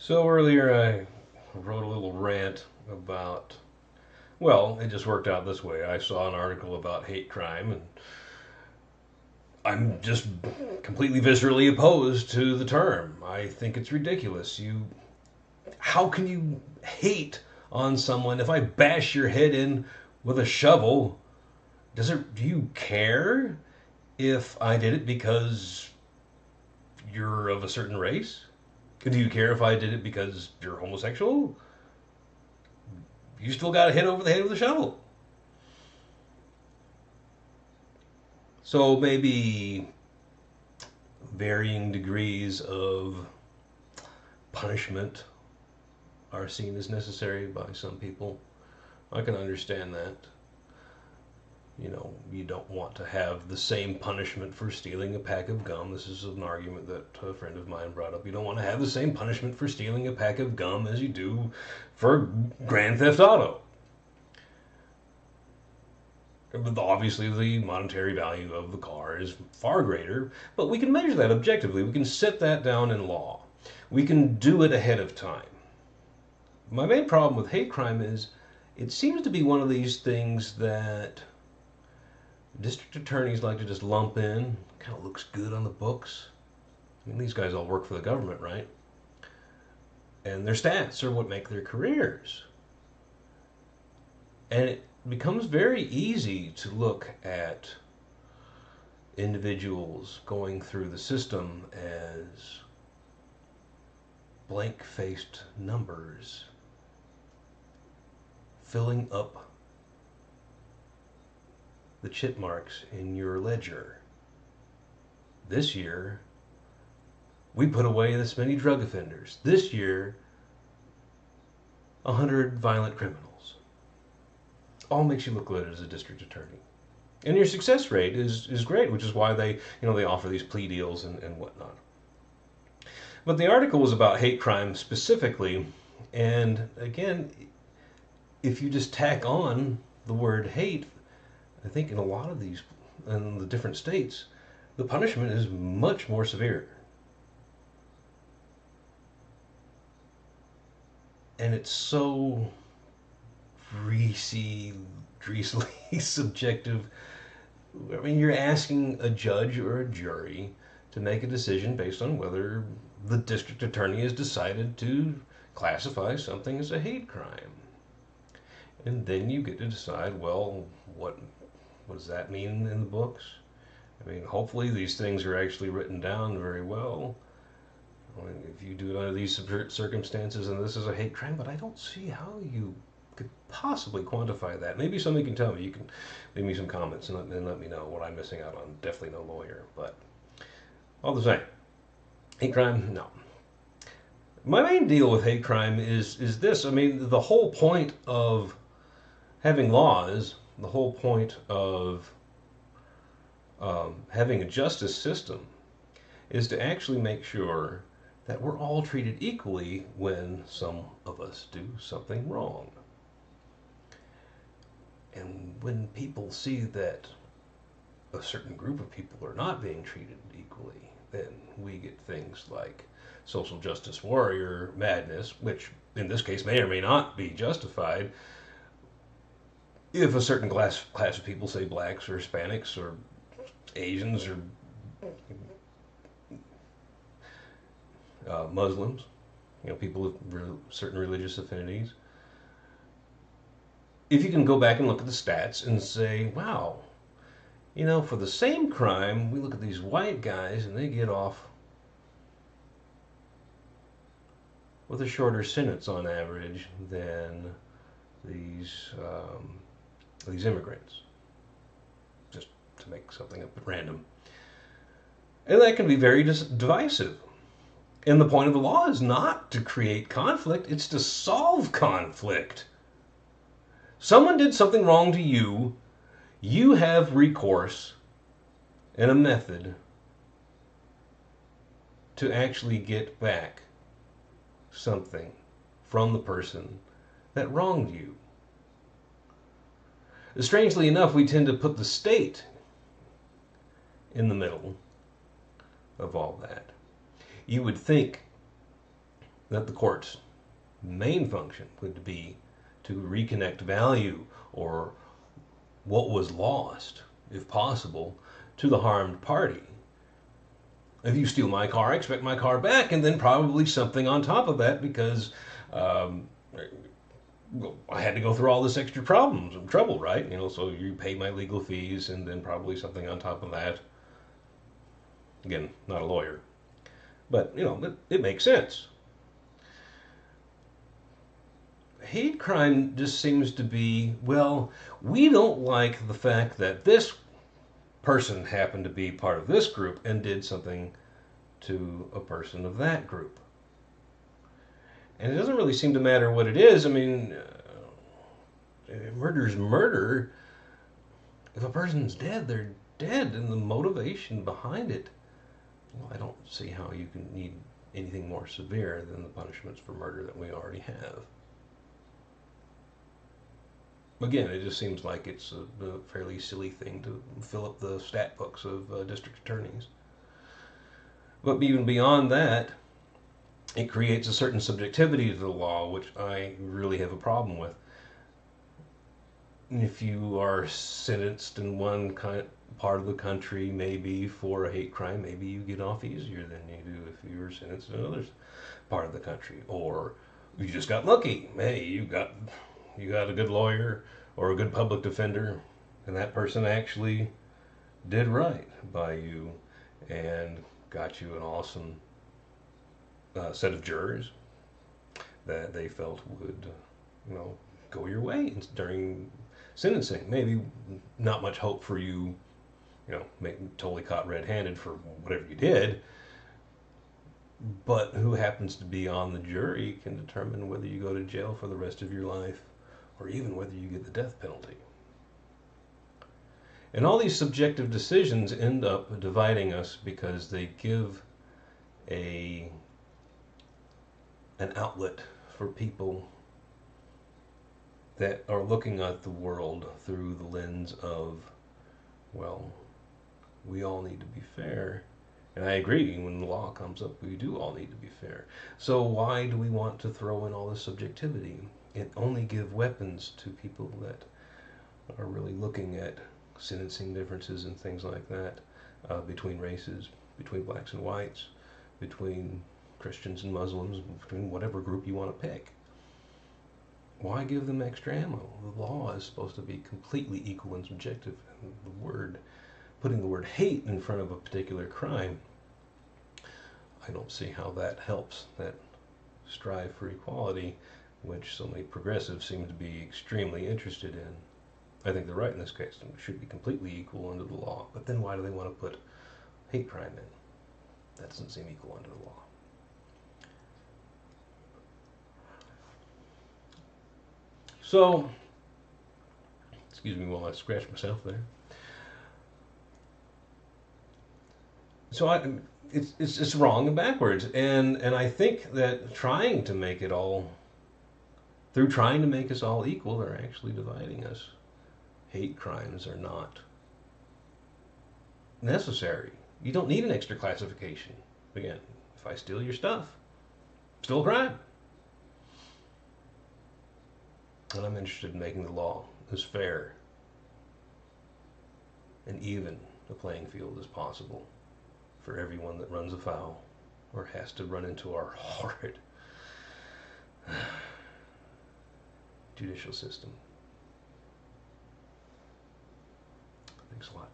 So earlier I wrote a little rant about, well, it just worked out this way. I saw an article about hate crime and I'm just completely viscerally opposed to the term. I think it's ridiculous. How can you hate on someone if I bash your head in with a shovel? Do you care if I did it because you're of a certain race? Do you care if I did it because you're homosexual? You still got hit over the head with a shovel. So maybe varying degrees of punishment are seen as necessary by some people. I can understand that. You don't want to have the same punishment for stealing a pack of gum. This is an argument that a friend of mine brought up. You don't want to have the same punishment for stealing a pack of gum as you do for Grand Theft Auto. But obviously, the monetary value of the car is far greater, but we can measure that objectively. We can set that down in law. We can do it ahead of time. My main problem with hate crime is it seems to be one of these things that district attorneys like to just lump in. Kind of looks good on the books. I mean, these guys all work for the government, right? And their stats are what make their careers. And it becomes very easy to look at individuals going through the system as blank-faced numbers filling up the chip marks in your ledger. This year, we put away this many drug offenders. This year, 100 violent criminals. All makes you look good as a district attorney. And your success rate is great, which is why they offer these plea deals and whatnot. But the article was about hate crime specifically, and again, if you just tack on the word hate, I think in a lot of these, in the different states, the punishment is much more severe. And it's so greasily subjective. I mean, you're asking a judge or a jury to make a decision based on whether the district attorney has decided to classify something as a hate crime. And then you get to decide, well, what does that mean in the books? I mean, hopefully these things are actually written down very well. I mean, if you do it under these circumstances and this is a hate crime, but I don't see how you could possibly quantify that. Maybe somebody can tell me. You can leave me some comments and let me know what I'm missing out on. Definitely no lawyer, but all the same, hate crime, no. My main deal with hate crime is this. I mean, the whole point of having laws, the whole point of having a justice system is to actually make sure that we're all treated equally when some of us do something wrong. And when people see that a certain group of people are not being treated equally, then we get things like social justice warrior madness, which in this case may or may not be justified if a certain class of people, say blacks or Hispanics or Asians or Muslims, people with certain religious affinities. If you can go back and look at the stats and say, wow, for the same crime, we look at these white guys and they get off with a shorter sentence on average than these immigrants, just to make something up at random. And that can be very divisive. And the point of the law is not to create conflict, it's to solve conflict. Someone did something wrong to you, you have recourse and a method to actually get back something from the person that wronged you. Strangely enough, we tend to put the state in the middle of all that. You would think that the court's main function would be to reconnect value or what was lost, if possible, to the harmed party. If you steal my car, I expect my car back, and then probably something on top of that because um, I had to go through all this extra problems and trouble, right? So you pay my legal fees, and then probably something on top of that. Again, not a lawyer, but it makes sense. Hate crime just seems to be, well, we don't like the fact that this person happened to be part of this group and did something to a person of that group. And it doesn't really seem to matter what it is. I mean, murder's murder. If a person's dead, they're dead, and the motivation behind it, well, I don't see how you can need anything more severe than the punishments for murder that we already have. Again, it just seems like it's a fairly silly thing to fill up the stat books of district attorneys. But even beyond that, it creates a certain subjectivity to the law, which I really have a problem with. If you are sentenced in one part of the country, maybe for a hate crime, maybe you get off easier than you do if you were sentenced in another part of the country, or you just got lucky. Hey, you got a good lawyer or a good public defender, and that person actually did right by you and got you an awesome set of jurors that they felt would, go your way during sentencing. Maybe not much hope for you, totally caught red-handed for whatever you did, but who happens to be on the jury can determine whether you go to jail for the rest of your life or even whether you get the death penalty. And all these subjective decisions end up dividing us because they give an outlet for people that are looking at the world through the lens of, well, we all need to be fair. And I agree, when the law comes up, we do all need to be fair. So why do we want to throw in all this subjectivity and only give weapons to people that are really looking at sentencing differences and things like that between races, between blacks and whites, between Christians and Muslims, between whatever group you want to pick? Why give them extra ammo? The law is supposed to be completely equal and subjective. And putting the word hate in front of a particular crime, I don't see how that helps that strive for equality, which so many progressives seem to be extremely interested in. I think they're right in this case. It should be completely equal under the law. But then why do they want to put hate crime in? That doesn't seem equal under the law. So, excuse me while I scratch myself there. So it's wrong and backwards, and I think that trying to make it all, through trying to make us all equal, they're actually dividing us. Hate crimes are not necessary. You don't need an extra classification. Again, if I steal your stuff, still a crime. And I'm interested in making the law as fair and even a playing field as possible for everyone that runs afoul or has to run into our horrid judicial system. Thanks a lot.